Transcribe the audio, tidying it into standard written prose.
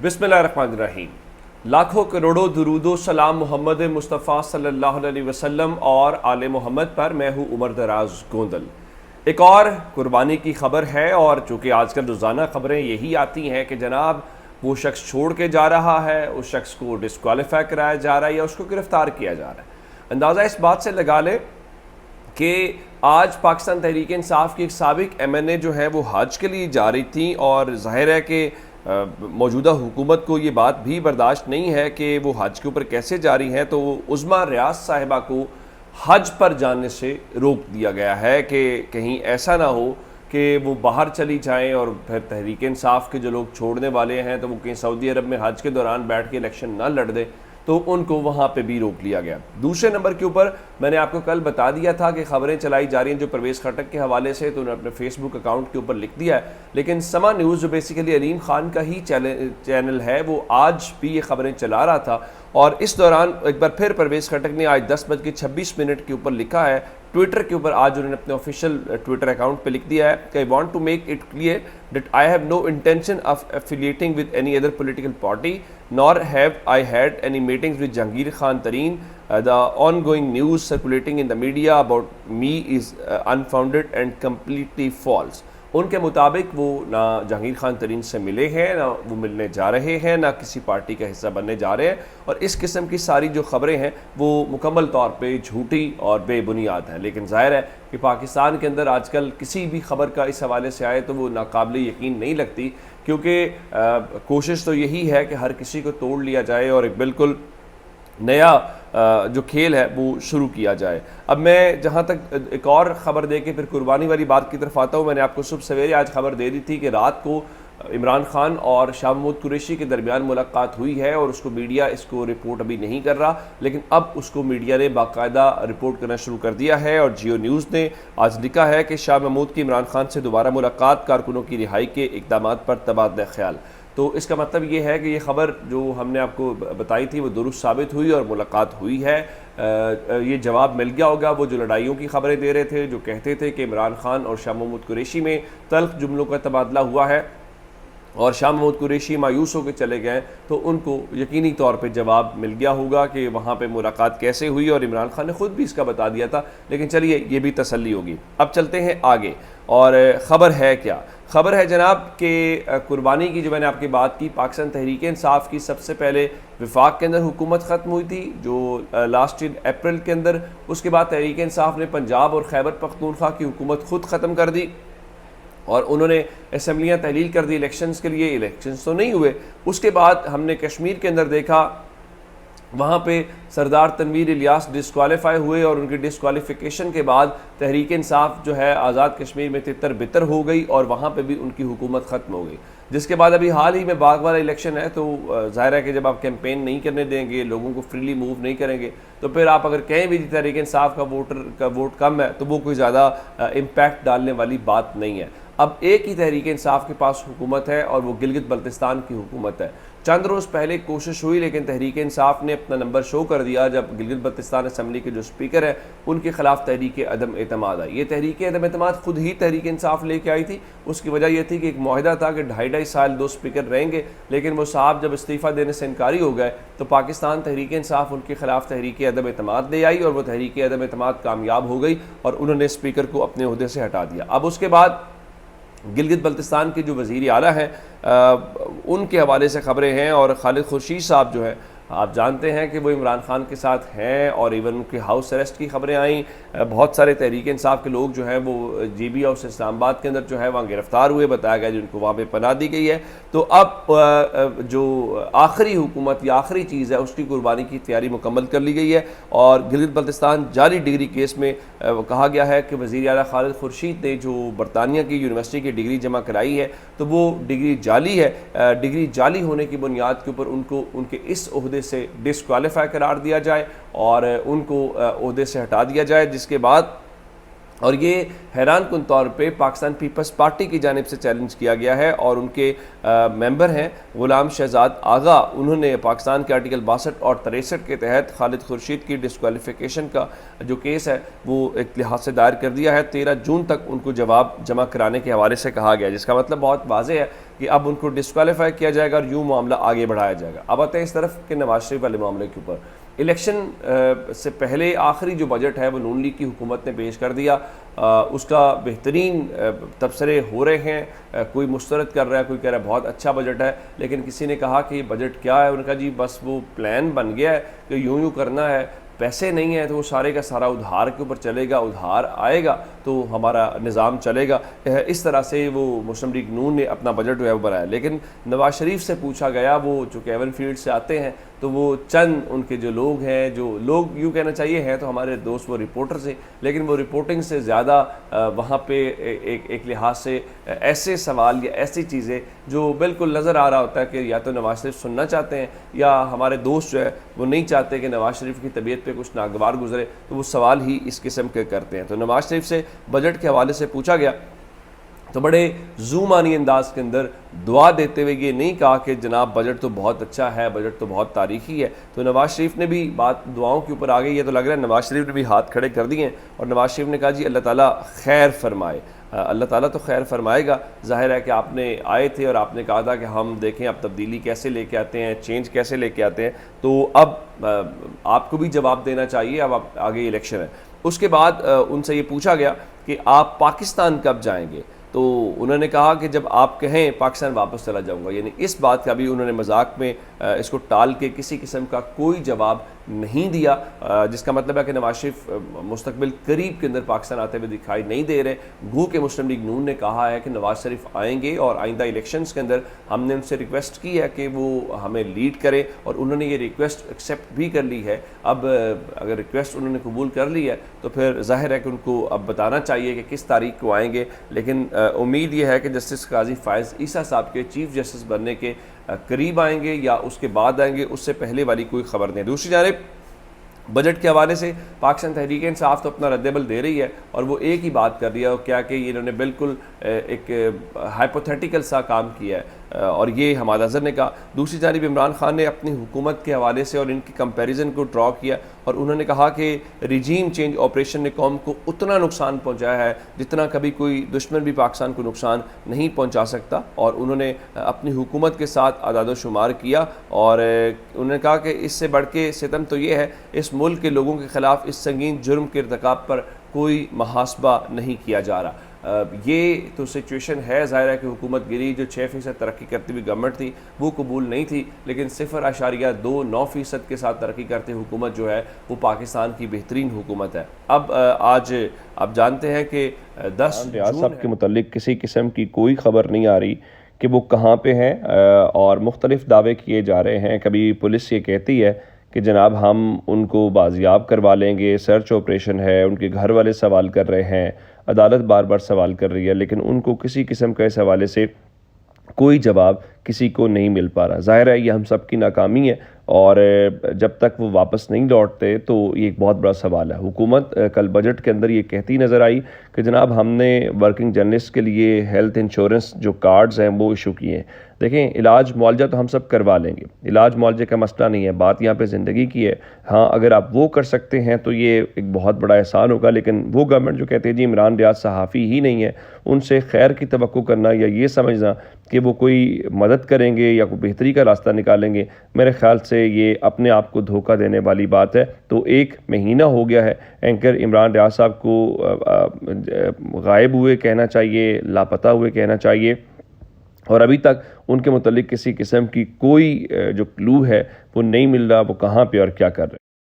بسم اللہ الرحمن الرحیم۔ لاکھوں کروڑوں درود و سلام محمد مصطفیٰ صلی اللہ علیہ وسلم اور آل محمد پر۔ میں ہوں عمر دراز گوندل۔ ایک اور قربانی کی خبر ہے، اور چونکہ آج کل روزانہ خبریں یہی آتی ہیں کہ جناب وہ شخص چھوڑ کے جا رہا ہے، اس شخص کو ڈسکوالیفائی کرایا جا رہا ہے یا اس کو گرفتار کیا جا رہا ہے۔ اندازہ اس بات سے لگا لیں کہ آج پاکستان تحریک انصاف کی ایک سابق ایم این اے جو ہے وہ حج کے لیے جا رہی تھیں، اور ظاہر ہے کہ موجودہ حکومت کو یہ بات بھی برداشت نہیں ہے کہ وہ حج کے اوپر کیسے جاری ہیں، تو عظمیٰ ریاض صاحبہ کو حج پر جانے سے روک دیا گیا ہے کہ کہیں ایسا نہ ہو کہ وہ باہر چلی جائیں اور پھر تحریک انصاف کے جو لوگ چھوڑنے والے ہیں تو وہ کہیں سعودی عرب میں حج کے دوران بیٹھ کے الیکشن نہ لڑ دیں، تو ان کو وہاں پہ بھی روک لیا گیا۔ دوسرے نمبر کے اوپر میں نے آپ کو کل بتا دیا تھا کہ خبریں چلائی جا رہی ہیں جو پرویز خٹک کے حوالے سے، تو انہوں نے اپنے فیس بک اکاؤنٹ کے اوپر لکھ دیا ہے، لیکن سما نیوز جو بیسیکلی علیم خان کا ہی چینل ہے وہ آج بھی یہ خبریں چلا رہا تھا، اور اس دوران ایک بار پھر پرویز خٹک نے آج 10:26 کے اوپر لکھا ہے ٹویٹر کے اوپر، آج انہوں نے اپنے آفیشیل ٹویٹر اکاؤنٹ پہ لکھ دیا ہے کہ I want to make it clear that I have no intention of affiliating with any other political party, nor have I had any meetings with Jahangir Khan Tareen. The ongoing news circulating in the media about me is unfounded and completely false. ان کے مطابق وہ نہ جہانگیر خان ترین سے ملے ہیں، نہ وہ ملنے جا رہے ہیں، نہ کسی پارٹی کا حصہ بننے جا رہے ہیں، اور اس قسم کی ساری جو خبریں ہیں وہ مکمل طور پہ جھوٹی اور بے بنیاد ہیں۔ لیکن ظاہر ہے کہ پاکستان کے اندر آج کل کسی بھی خبر کا اس حوالے سے آئے تو وہ ناقابل یقین نہیں لگتی، کیونکہ کوشش تو یہی ہے کہ ہر کسی کو توڑ لیا جائے اور ایک بالکل نیا جو کھیل ہے وہ شروع کیا جائے۔ اب میں جہاں تک ایک اور خبر دے کے پھر قربانی والی بات کی طرف آتا ہوں، میں نے آپ کو صبح سویرے آج خبر دے دی تھی کہ رات کو عمران خان اور شاہ محمود قریشی کے درمیان ملاقات ہوئی ہے، اور اس کو میڈیا اس کو رپورٹ ابھی نہیں کر رہا، لیکن اب اس کو میڈیا نے باقاعدہ رپورٹ کرنا شروع کر دیا ہے، اور جیو نیوز نے آج لکھا ہے کہ شاہ محمود کی عمران خان سے دوبارہ ملاقات، کارکنوں کی رہائی کے اقدامات پر تبادلہ خیال۔ تو اس کا مطلب یہ ہے کہ یہ خبر جو ہم نے آپ کو بتائی تھی وہ درست ثابت ہوئی اور ملاقات ہوئی ہے۔ یہ جواب مل گیا ہوگا وہ جو لڑائیوں کی خبریں دے رہے تھے، جو کہتے تھے کہ عمران خان اور شاہ محمود قریشی میں تلخ جملوں کا تبادلہ ہوا ہے اور شاہ محمود قریشی مایوس ہو کے چلے گئے، تو ان کو یقینی طور پہ جواب مل گیا ہوگا کہ وہاں پہ ملاقات کیسے ہوئی، اور عمران خان نے خود بھی اس کا بتا دیا تھا، لیکن چلیے یہ بھی تسلی ہوگی۔ اب چلتے ہیں آگے، اور خبر ہے کیا؟ خبر ہے جناب کہ قربانی کی جو میں نے آپ کی بات کی، پاکستان تحریک انصاف کی سب سے پہلے وفاق کے اندر حکومت ختم ہوئی تھی جو لاسٹ اپریل کے اندر، اس کے بعد تحریک انصاف نے پنجاب اور خیبر پختونخوا کی حکومت خود ختم کر دی، اور انہوں نے اسمبلیاں تحلیل کر دی الیکشنز کے لیے۔ الیکشنز تو نہیں ہوئے، اس کے بعد ہم نے کشمیر کے اندر دیکھا وہاں پہ سردار تنویر الیاس ڈسکوالیفائی ہوئے، اور ان کی ڈسکوالیفیکیشن کے بعد تحریک انصاف جو ہے آزاد کشمیر میں تتر بتر ہو گئی، اور وہاں پہ بھی ان کی حکومت ختم ہو گئی۔ جس کے بعد ابھی حال ہی میں باغ والا الیکشن ہے، تو ظاہر ہے کہ جب آپ کیمپین نہیں کرنے دیں گے، لوگوں کو فریلی موو نہیں کریں گے، تو پھر آپ اگر کہیں بھی تحریک انصاف کا ووٹ کم ہے تو وہ کوئی زیادہ امپیکٹ ڈالنے والی بات نہیں ہے۔ اب ایک ہی تحریک انصاف کے پاس حکومت ہے، اور وہ گلگت بلتستان کی حکومت ہے۔ چند روز پہلے کوشش ہوئی، لیکن تحریک انصاف نے اپنا نمبر شو کر دیا جب گلگت بلتستان اسمبلی کے جو اسپیکر ہیں ان کے خلاف تحریک عدم اعتماد آئی۔ یہ تحریک عدم اعتماد خود ہی تحریک انصاف لے کے آئی تھی۔ اس کی وجہ یہ تھی کہ ایک معاہدہ تھا کہ 2.5 سال 2 اسپیکر رہیں گے، لیکن وہ صاحب جب استعفیٰ دینے سے انکاری ہو گئے تو پاکستان تحریک انصاف ان کے خلاف تحریک عدم اعتماد لے آئی، اور وہ تحریک عدم اعتماد کامیاب ہو گئی، اور انہوں نے اسپیکر کو اپنے عہدے سے ہٹا دیا۔ اب اس کے بعد گلگت بلتستان کے جو وزیر اعلیٰ ہیں ان کے حوالے سے خبریں ہیں، اور خالد خورشید صاحب جو ہیں آپ جانتے ہیں کہ وہ عمران خان کے ساتھ ہیں، اور ایون ان کے ہاؤس اریسٹ کی خبریں آئیں۔ بہت سارے تحریک انصاف کے لوگ جو ہیں وہ جی بی ہاؤس اسلام آباد کے اندر جو ہے وہاں گرفتار ہوئے، بتایا گیا جن کو وہاں پہ پناہ دی گئی ہے۔ تو اب جو آخری حکومت یا آخری چیز ہے اس کی قربانی کی تیاری مکمل کر لی گئی ہے، اور گلگت بلتستان جعلی ڈگری کیس میں کہا گیا ہے کہ وزیر اعلیٰ خالد خورشید نے جو برطانیہ کی یونیورسٹی کی ڈگری جمع کرائی ہے تو وہ ڈگری جعلی ہے۔ ڈگری جعلی ہونے کی بنیاد کے اوپر ان کو ان کے اس عہدے سے ڈسکوالیفائی قرار دیا جائے اور ان کو عہدے سے ہٹا دیا جائے، جس کے بعد اور یہ حیران کن طور پہ پاکستان پیپلز پارٹی کی جانب سے چیلنج کیا گیا ہے، اور ان کے ممبر ہیں غلام شہزاد آغا، انہوں نے پاکستان کے آرٹیکل 62 اور 63 کے تحت خالد خورشید کی ڈسکوالیفیکیشن کا جو کیس ہے وہ ایک لحاظ سے دائر کر دیا ہے۔ 13 جون تک ان کو جواب جمع کرانے کے حوالے سے کہا گیا، جس کا مطلب بہت واضح ہے کہ اب ان کو ڈسکوالیفائی کیا جائے گا اور یوں معاملہ آگے بڑھایا جائے گا۔ اب آتے ہیں اس طرف کہ نواز شریف والے معاملے کے اوپر۔ الیکشن سے پہلے آخری جو بجٹ ہے وہ نون لیگ کی حکومت نے پیش کر دیا، اس کا بہترین تبصرے ہو رہے ہیں، کوئی مسترد کر رہا ہے، کوئی کہہ رہا ہے بہت اچھا بجٹ ہے، لیکن کسی نے کہا کہ یہ بجٹ کیا ہے؟ انہوں نے کہا جی بس وہ پلان بن گیا ہے کہ یوں کرنا ہے، پیسے نہیں ہیں تو وہ سارے کا سارا ادھار کے اوپر چلے گا، ادھار آئے گا تو ہمارا نظام چلے گا۔ اس طرح سے وہ مسلم لیگ نون نے اپنا بجٹ جو ہے وہ بنایا۔ لیکن نواز شریف سے پوچھا گیا، وہ جو کیون فیلڈ سے آتے ہیں تو وہ چند ان کے جو لوگ ہیں، جو لوگ یوں کہنا چاہیے ہیں تو ہمارے دوست وہ رپورٹر سے، لیکن وہ رپورٹنگ سے زیادہ وہاں پہ ایک لحاظ سے ایسے سوال یا ایسی چیزیں جو بالکل نظر آ رہا ہوتا ہے کہ یا تو نواز شریف سننا چاہتے ہیں یا ہمارے دوست جو ہے وہ نہیں چاہتے کہ نواز شریف کی طبیعت پہ کچھ ناگوار گزرے، تو وہ سوال ہی اس قسم کے کرتے ہیں۔ تو نواز شریف سے بجٹ کے حوالے سے پوچھا گیا تو بڑے زومانی انداز کے اندر دعا دیتے ہوئے یہ نہیں کہا کہ جناب بجٹ تو بہت اچھا ہے، بجٹ تو بہت تاریخی ہے۔ تو نواز شریف نے بھی بات دعاؤں کے اوپر آ گئی ہے، تو لگ رہا ہے نواز شریف نے بھی ہاتھ کھڑے کر دیے ہیں، اور نواز شریف نے کہا جی اللہ تعالیٰ خیر فرمائے۔ اللہ تعالیٰ تو خیر فرمائے گا، ظاہر ہے کہ آپ نے آئے تھے اور آپ نے کہا تھا کہ ہم دیکھیں اب تبدیلی کیسے لے کے آتے ہیں، چینج کیسے لے کے آتے ہیں، تو اب آپ کو بھی جواب دینا چاہیے، اب آگے الیکشن ہے۔ اس کے بعد ان سے یہ پوچھا گیا کہ آپ پاکستان کب جائیں گے؟ تو انہوں نے کہا کہ جب آپ کہیں پاکستان واپس چلا جاؤں گا، یعنی اس بات کا بھی انہوں نے مذاق میں اس کو ٹال کے کسی قسم کا کوئی جواب نہیں دیا، جس کا مطلب ہے کہ نواز شریف مستقبل قریب کے اندر پاکستان آتے ہوئے دکھائی نہیں دے رہے۔ گو کہ مسلم لیگ نون نے کہا ہے کہ نواز شریف آئیں گے اور آئندہ الیکشنز کے اندر ہم نے ان سے ریکویسٹ کی ہے کہ وہ ہمیں لیڈ کرے، اور انہوں نے یہ ریکویسٹ ایکسیپٹ بھی کر لی ہے۔ اب اگر ریکویسٹ انہوں نے قبول کر لی ہے تو پھر ظاہر ہے کہ ان کو اب بتانا چاہیے کہ کس تاریخ کو آئیں گے، لیکن امید یہ ہے کہ جسٹس قاضی فائز عیسیٰ صاحب کے چیف جسٹس بننے کے قریب آئیں گے یا اس کے بعد آئیں گے، اس سے پہلے والی کوئی خبر نہیں۔ دوسری جانب بجٹ کے حوالے سے پاکستان تحریک انصاف تو اپنا رد عمل دے رہی ہے، اور وہ ایک ہی بات کر رہی ہے، کیا کہ انہوں نے بالکل ایک ہائپوتھیٹیکل سا کام کیا ہے، اور یہ حماد اظہر نے کہا۔ دوسری جانب عمران خان نے اپنی حکومت کے حوالے سے اور ان کی کمپیریزن کو ڈرا کیا، اور انہوں نے کہا کہ ریجیم چینج آپریشن نے قوم کو اتنا نقصان پہنچایا ہے جتنا کبھی کوئی دشمن بھی پاکستان کو نقصان نہیں پہنچا سکتا، اور انہوں نے اپنی حکومت کے ساتھ اعداد و شمار کیا، اور انہوں نے کہا کہ اس سے بڑھ کے ستم تو یہ ہے اس ملک کے لوگوں کے خلاف اس سنگین جرم کے ارتکاب پر کوئی محاسبہ نہیں کیا جا رہا۔ یہ تو سچویشن ہے، ظاہر ہے کہ حکومت گری جو 6% ترقی کرتی ہوئی گورنمنٹ تھی وہ قبول نہیں تھی، لیکن 0.29% کے ساتھ ترقی کرتی حکومت جو ہے وہ پاکستان کی بہترین حکومت ہے۔ اب آج آپ جانتے ہیں کہ 10 ریاض صاحب کے متعلق کسی قسم کی کوئی خبر نہیں آ رہی کہ وہ کہاں پہ ہیں، اور مختلف دعوے کیے جا رہے ہیں۔ کبھی پولیس یہ کہتی ہے کہ جناب ہم ان کو بازیاب کروا لیں گے، سرچ آپریشن ہے، ان کے گھر والے سوال کر رہے ہیں، عدالت بار بار سوال کر رہی ہے، لیکن ان کو کسی قسم کا اس حوالے سے کوئی جواب کسی کو نہیں مل پا رہا۔ ظاہر ہے یہ ہم سب کی ناکامی ہے، اور جب تک وہ واپس نہیں لوٹتے تو یہ ایک بہت بڑا سوال ہے۔ حکومت کل بجٹ کے اندر یہ کہتی نظر آئی کہ جناب ہم نے ورکنگ جرنلسٹ کے لیے ہیلتھ انشورنس جو کارڈز ہیں وہ ایشو کیے ہیں۔ دیکھیں علاج معالجہ تو ہم سب کروا لیں گے، علاج معالجے کا مسئلہ نہیں ہے، بات یہاں پہ زندگی کی ہے۔ ہاں اگر آپ وہ کر سکتے ہیں تو یہ ایک بہت بڑا احسان ہوگا، لیکن وہ گورنمنٹ جو کہتے ہیں جی عمران ریاض صحافی ہی نہیں ہے، ان سے خیر کی توقع کرنا یا یہ سمجھنا کہ وہ کوئی مدد کریں گے یا کوئی بہتری کا راستہ نکالیں گے، میرے خیال سے یہ اپنے آپ کو دھوکہ دینے والی بات ہے۔ تو 1 مہینہ ہو گیا ہے اینکر عمران ریاض صاحب کو غائب ہوئے کہنا چاہیے، لاپتہ ہوئے کہنا چاہیے، اور ابھی تک ان کے متعلق کسی قسم کی کوئی جو کلو ہے وہ نہیں مل رہا، وہ کہاں پہ اور کیا کر رہے ہیں۔